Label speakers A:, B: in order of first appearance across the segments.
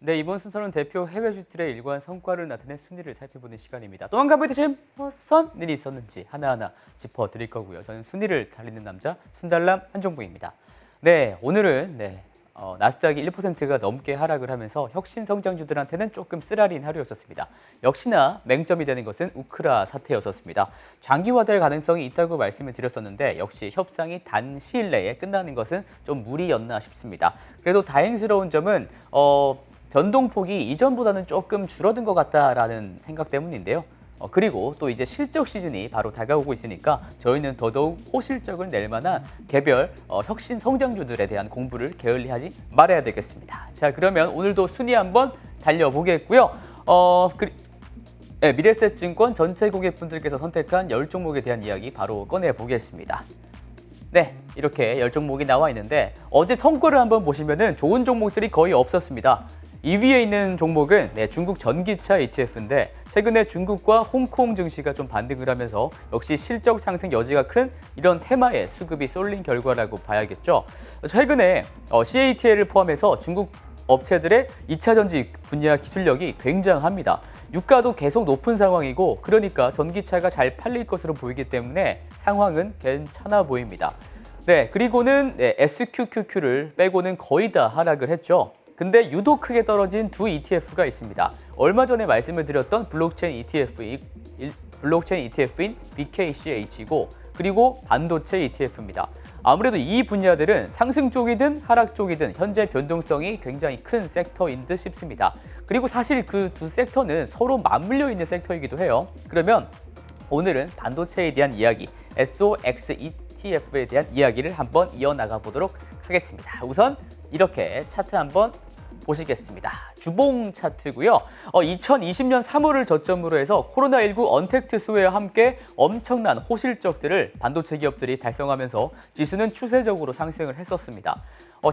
A: 네, 이번 순서는 대표 해외 주들의 일관 성과를 나타낸 순위를 살펴보는 시간입니다. 또 한 가지 대신 무슨 일이 있었는지 하나하나 짚어드릴 거고요. 저는 순위를 달리는 남자 순달람 한종국입니다. 네, 오늘은 나스닥이 1%가 넘게 하락을 하면서 혁신 성장주들한테는 조금 쓰라린 하루였었습니다. 역시나 맹점이 되는 것은 우크라 사태였었습니다. 장기화될 가능성이 있다고 말씀을 드렸었는데 역시 협상이 단 시일 내에 끝나는 것은 좀 무리였나 싶습니다. 그래도 다행스러운 점은 변동폭이 이전보다는 조금 줄어든 것 같다라는 생각 때문인데요. 그리고 또 이제 실적 시즌이 바로 다가오고 있으니까 저희는 더더욱 호실적을 낼 만한 개별 혁신 성장주들에 대한 공부를 게을리하지 말아야 되겠습니다. 자, 그러면 오늘도 순위 한번 달려보겠고요. 미래에셋증권 전체 고객분들께서 선택한 10종목에 대한 이야기 바로 꺼내보겠습니다. 네, 이렇게 10종목이 나와 있는데 어제 성과를 한번 보시면은 좋은 종목들이 거의 없었습니다. 2위에 있는 종목은 중국 전기차 ETF인데 최근에 중국과 홍콩 증시가 좀 반등을 하면서 역시 실적 상승 여지가 큰 이런 테마에 수급이 쏠린 결과라고 봐야겠죠. 최근에 CATL을 포함해서 중국 업체들의 2차 전지 분야 기술력이 굉장합니다. 유가도 계속 높은 상황이고 그러니까 전기차가 잘 팔릴 것으로 보이기 때문에 상황은 괜찮아 보입니다. 네, 그리고는 SQQQ를 빼고는 거의 다 하락을 했죠. 근데 유독 크게 떨어진 두 ETF가 있습니다. 얼마 전에 말씀을 드렸던 블록체인 ETF인 BKCH이고 그리고 반도체 ETF입니다. 아무래도 이 분야들은 상승 쪽이든 하락 쪽이든 현재 변동성이 굉장히 큰 섹터인 듯 싶습니다. 그리고 사실 그 두 섹터는 서로 맞물려 있는 섹터이기도 해요. 그러면 오늘은 반도체에 대한 이야기, SOX ETF에 대한 이야기를 한번 이어나가 보도록 하겠습니다. 우선 이렇게 차트 한번 보시겠습니다. 주봉 차트고요. 2020년 3월을 저점으로 해서 코로나19 언택트 수혜와 함께 엄청난 호실적들을 반도체 기업들이 달성하면서 지수는 추세적으로 상승을 했었습니다.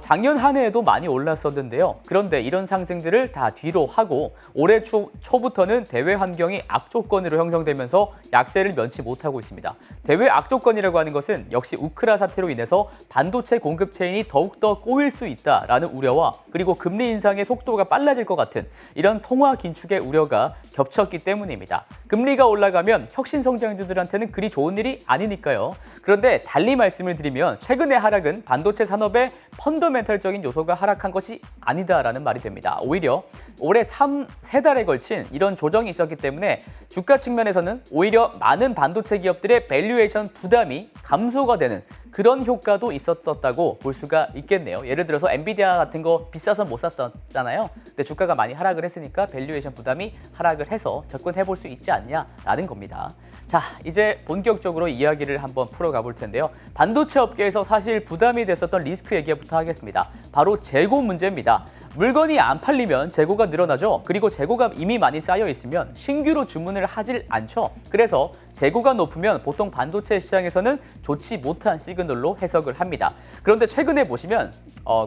A: 작년 한 해에도 많이 올랐었는데요. 그런데 이런 상승들을 다 뒤로 하고 올해 초부터는 대외 환경이 악조건으로 형성되면서 약세를 면치 못하고 있습니다. 대외 악조건이라고 하는 것은 역시 우크라 사태로 인해서 반도체 공급 체인이 더욱더 꼬일 수 있다라는 우려와 그리고 금리 인상의 속도가 빨라질 것 같은 이런 통화 긴축의 우려가 겹쳤기 때문입니다. 금리가 올라가면 혁신 성장주들한테는 그리 좋은 일이 아니니까요. 그런데 달리 말씀을 드리면 최근의 하락은 반도체 산업의 펀더멘털적인 요소가 하락한 것이 아니다라는 말이 됩니다. 오히려 올해 3달에 걸친 이런 조정이 있었기 때문에 주가 측면에서는 오히려 많은 반도체 기업들의 밸류에이션 부담이 감소가 되는 그런 효과도 있었다고 볼 수가 있겠네요. 예를 들어서 엔비디아 같은 거 비싸서 못 샀었잖아요. 근데 주가가 많이 하락을 했으니까 밸류에이션 부담이 하락을 해서 접근해 볼 수 있지 않냐라는 겁니다. 자, 이제 본격적으로 이야기를 한번 풀어가 볼 텐데요. 반도체 업계에서 사실 부담이 됐었던 리스크 얘기부터 하겠습니다. 바로 재고 문제입니다. 물건이 안 팔리면 재고가 늘어나죠. 그리고 재고가 이미 많이 쌓여 있으면 신규로 주문을 하질 않죠. 그래서 재고가 높으면 보통 반도체 시장에서는 좋지 못한 시그널로 해석을 합니다. 그런데 최근에 보시면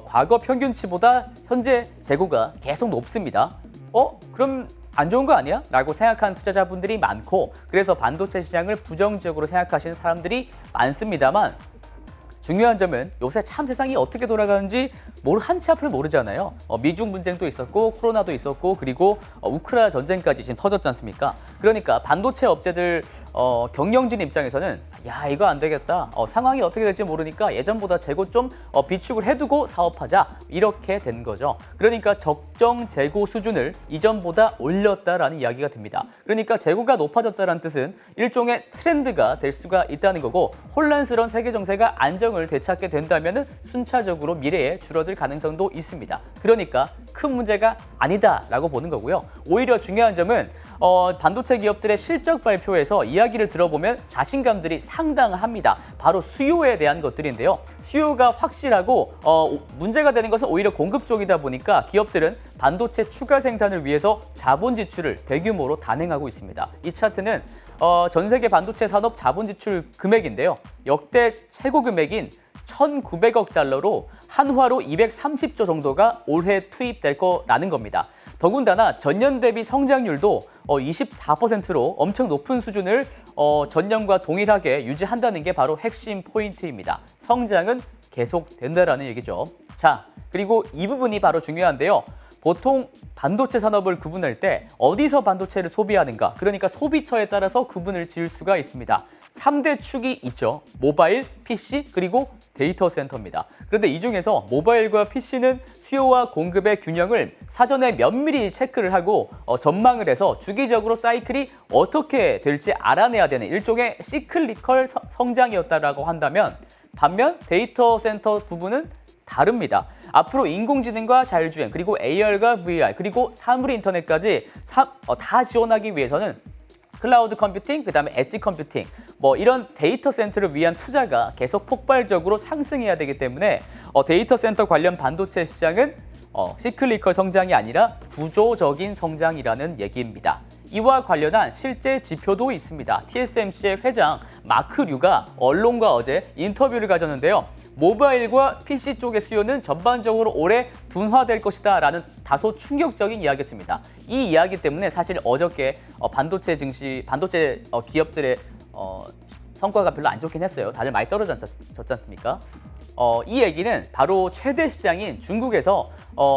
A: 과거 평균치보다 현재 재고가 계속 높습니다. 그럼 안 좋은 거 아니야? 라고 생각하는 투자자분들이 많고 그래서 반도체 시장을 부정적으로 생각하시는 사람들이 많습니다만 중요한 점은 요새 참 세상이 어떻게 돌아가는지 한치 앞을 모르잖아요. 미중 분쟁도 있었고 코로나도 있었고 그리고 우크라 전쟁까지 지금 터졌지 않습니까? 그러니까 반도체 업체들 경영진 입장에서는 야, 이거 안 되겠다. 상황이 어떻게 될지 모르니까 예전보다 재고 좀 비축을 해두고 사업하자. 이렇게 된 거죠. 그러니까 적정 재고 수준을 이전보다 올렸다라는 이야기가 됩니다. 그러니까 재고가 높아졌다는 뜻은 일종의 트렌드가 될 수가 있다는 거고 혼란스러운 세계 정세가 안정을 되찾게 된다면 순차적으로 미래에 줄어들 가능성도 있습니다. 그러니까 큰 문제가 아니다라고 보는 거고요. 오히려 중요한 점은 반도체 기업들의 실적 발표에서 이야기를 들어보면 자신감들이 상당합니다. 바로 수요에 대한 것들인데요. 수요가 확실하고 문제가 되는 것은 오히려 공급 쪽이다 보니까 기업들은 반도체 추가 생산을 위해서 자본 지출을 대규모로 단행하고 있습니다. 이 차트는 전 세계 반도체 산업 자본 지출 금액인데요. 역대 최고 금액인 1,900억 달러로 한화로 230조 정도가 올해 투입될 거라는 겁니다. 더군다나 전년 대비 성장률도 24%로 엄청 높은 수준을 전년과 동일하게 유지한다는 게 바로 핵심 포인트입니다. 성장은 계속된다라는 얘기죠. 자, 그리고 이 부분이 바로 중요한데요. 보통 반도체 산업을 구분할 때 어디서 반도체를 소비하는가, 그러니까 소비처에 따라서 구분을 지을 수가 있습니다. 3대 축이 있죠. 모바일, PC, 그리고 데이터 센터입니다. 그런데 이 중에서 모바일과 PC는 수요와 공급의 균형을 사전에 면밀히 체크를 하고 전망을 해서 주기적으로 사이클이 어떻게 될지 알아내야 되는 일종의 시클리컬 성장이었다라고 한다면, 반면 데이터 센터 부분은 다릅니다. 앞으로 인공지능과 자율주행, 그리고 AR과 VR, 그리고 사물 인터넷까지 다 지원하기 위해서는 클라우드 컴퓨팅, 그다음에 엣지 컴퓨팅, 이런 데이터 센터를 위한 투자가 계속 폭발적으로 상승해야 되기 때문에 데이터 센터 관련 반도체 시장은 시클리컬 성장이 아니라 구조적인 성장이라는 얘기입니다. 이와 관련한 실제 지표도 있습니다. TSMC의 회장 마크 류가 언론과 어제 인터뷰를 가졌는데요. 모바일과 PC 쪽의 수요는 전반적으로 올해 둔화될 것이다 라는 다소 충격적인 이야기였습니다. 이 이야기 때문에 사실 어저께 반도체 기업들의 성과가 별로 안 좋긴 했어요. 다들 많이 떨어졌지 않습니까? 이 얘기는 바로 최대 시장인 중국에서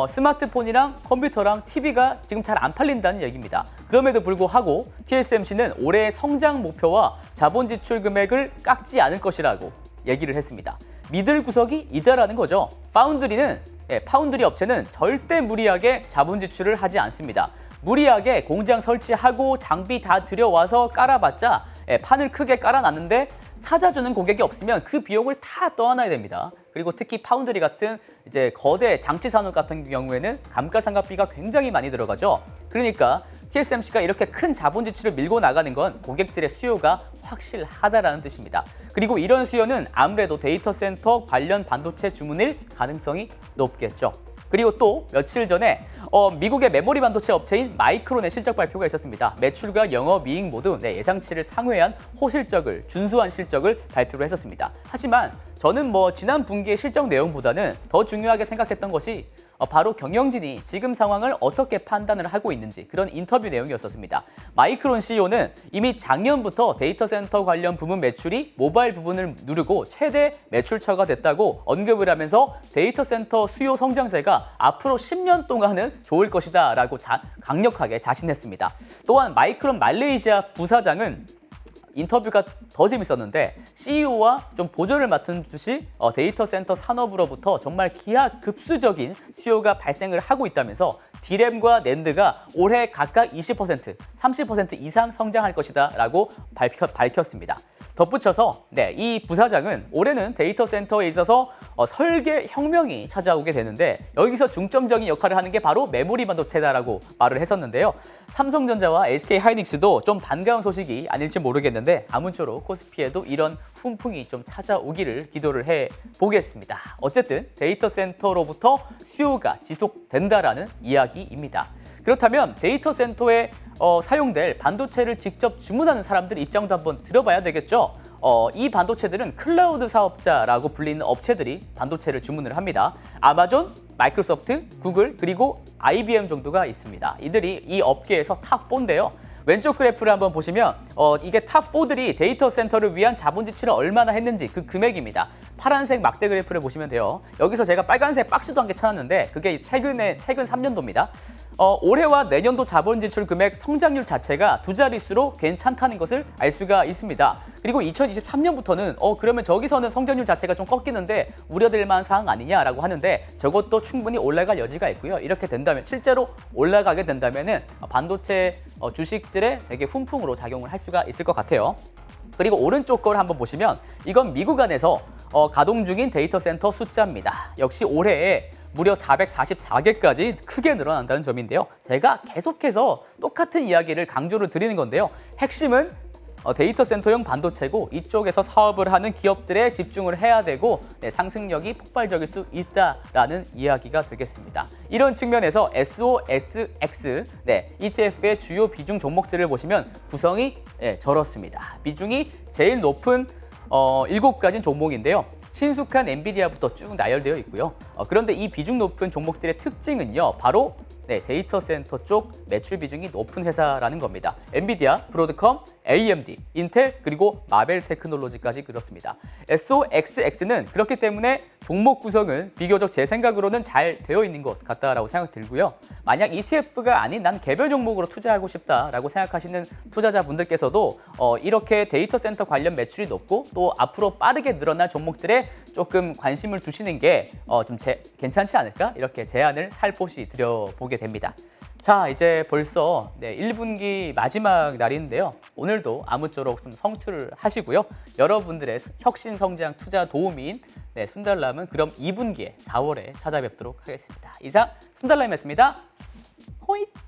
A: 스마트폰이랑 컴퓨터랑 TV가 지금 잘 안 팔린다는 얘기입니다. 그럼에도 불구하고 TSMC는 올해의 성장 목표와 자본 지출 금액을 깎지 않을 것이라고 얘기를 했습니다. 믿을 구석이 있다라는 거죠. 파운드리 업체는 절대 무리하게 자본 지출을 하지 않습니다. 무리하게 공장 설치하고 장비 다 들여와서 깔아봤자 판을 크게 깔아놨는데 찾아주는 고객이 없으면 그 비용을 다 떠안아야 됩니다. 그리고 특히 파운드리 같은 이제 거대 장치 산업 같은 경우에는 감가상각비가 굉장히 많이 들어가죠. 그러니까 TSMC가 이렇게 큰 자본 지출을 밀고 나가는 건 고객들의 수요가 확실하다라는 뜻입니다. 그리고 이런 수요는 아무래도 데이터 센터 관련 반도체 주문일 가능성이 높겠죠. 그리고 또 며칠 전에 미국의 메모리 반도체 업체인 마이크론의 실적 발표가 있었습니다. 매출과 영업이익 모두 예상치를 상회한 호실적을, 준수한 실적을 발표를 했었습니다. 하지만 저는 지난 분기의 실적 내용보다는 더 중요하게 생각했던 것이 바로 경영진이 지금 상황을 어떻게 판단을 하고 있는지, 그런 인터뷰 내용이었습니다. 마이크론 CEO는 이미 작년부터 데이터 센터 관련 부문 매출이 모바일 부분을 누르고 최대 매출처가 됐다고 언급을 하면서 데이터 센터 수요 성장세가 앞으로 10년 동안은 좋을 것이다 라고 강력하게 자신했습니다. 또한 마이크론 말레이시아 부사장은 인터뷰가 더 재밌었는데 CEO와 좀 보조를 맡은 듯이 데이터 센터 산업으로부터 정말 기하급수적인 수요가 발생을 하고 있다면서 D램과 낸드가 올해 각각 20%, 30% 이상 성장할 것이다 라고 밝혔습니다. 덧붙여서 이 부사장은 올해는 데이터 센터에 있어서 설계 혁명이 찾아오게 되는데 여기서 중점적인 역할을 하는 게 바로 메모리 반도체다라고 말을 했었는데요. 삼성전자와 SK하이닉스도 좀 반가운 소식이 아닐지 모르겠는데 아무쪼록 코스피에도 이런 훈풍이 좀 찾아오기를 기도를 해보겠습니다. 어쨌든 데이터 센터로부터 수요가 지속된다라는 이야기입니다. 그렇다면 데이터 센터에 사용될 반도체를 직접 주문하는 사람들 입장도 한번 들어봐야 되겠죠. 이 반도체들은 클라우드 사업자라고 불리는 업체들이 반도체를 주문을 합니다. 아마존, 마이크로소프트, 구글, 그리고 IBM 정도가 있습니다. 이들이 이 업계에서 탑4인데요. 왼쪽 그래프를 한번 보시면 이게 탑4들이 데이터 센터를 위한 자본 지출을 얼마나 했는지 그 금액입니다. 파란색 막대 그래프를 보시면 돼요. 여기서 제가 빨간색 박스도 한 개 찾았는데 그게 최근 3년도입니다. 올해와 내년도 자본 지출 금액 성장률 자체가 두 자릿수로 괜찮다는 것을 알 수가 있습니다. 그리고 2023년부터는 그러면 저기서는 성장률 자체가 좀 꺾이는데 우려될 만한 사항 아니냐라고 하는데 저것도 충분히 올라갈 여지가 있고요. 이렇게 된다면 실제로 올라가게 된다면은 반도체 주식들의 되게 훈풍으로 작용을 할 수가 있을 것 같아요. 그리고 오른쪽 걸 한번 보시면 이건 미국 안에서 가동 중인 데이터 센터 숫자입니다. 역시 올해에 무려 444개까지 크게 늘어난다는 점인데요. 제가 계속해서 똑같은 이야기를 강조를 드리는 건데요. 핵심은 데이터 센터용 반도체고 이쪽에서 사업을 하는 기업들에 집중을 해야 되고 상승력이 폭발적일 수 있다라는 이야기가 되겠습니다. 이런 측면에서 SOSX ETF의 주요 비중 종목들을 보시면 구성이 저렇습니다. 비중이 제일 높은 7가지 종목인데요. 신숙한 엔비디아부터 쭉 나열되어 있고요. 그런데 이 비중 높은 종목들의 특징은요. 바로 데이터 센터 쪽 매출 비중이 높은 회사라는 겁니다. 엔비디아, 브로드컴, AMD, 인텔, 그리고 마벨 테크놀로지까지 그렇습니다. SOXX는 그렇기 때문에 종목 구성은 비교적 제 생각으로는 잘 되어 있는 것 같다라고 생각 들고요. 만약 ETF가 아닌 난 개별 종목으로 투자하고 싶다라고 생각하시는 투자자분들께서도 이렇게 데이터 센터 관련 매출이 높고 또 앞으로 빠르게 늘어날 종목들에 조금 관심을 두시는 게 좀 괜찮지 않을까? 이렇게 제안을 살포시 드려보게 됩니다. 자, 이제 벌써 1분기 마지막 날인데요. 오늘도 아무쪼록 좀 성투를 하시고요. 여러분들의 혁신 성장 투자 도우미인 순달람은 그럼 2분기에 4월에 찾아뵙도록 하겠습니다. 이상 순달람이었습니다. 호잇!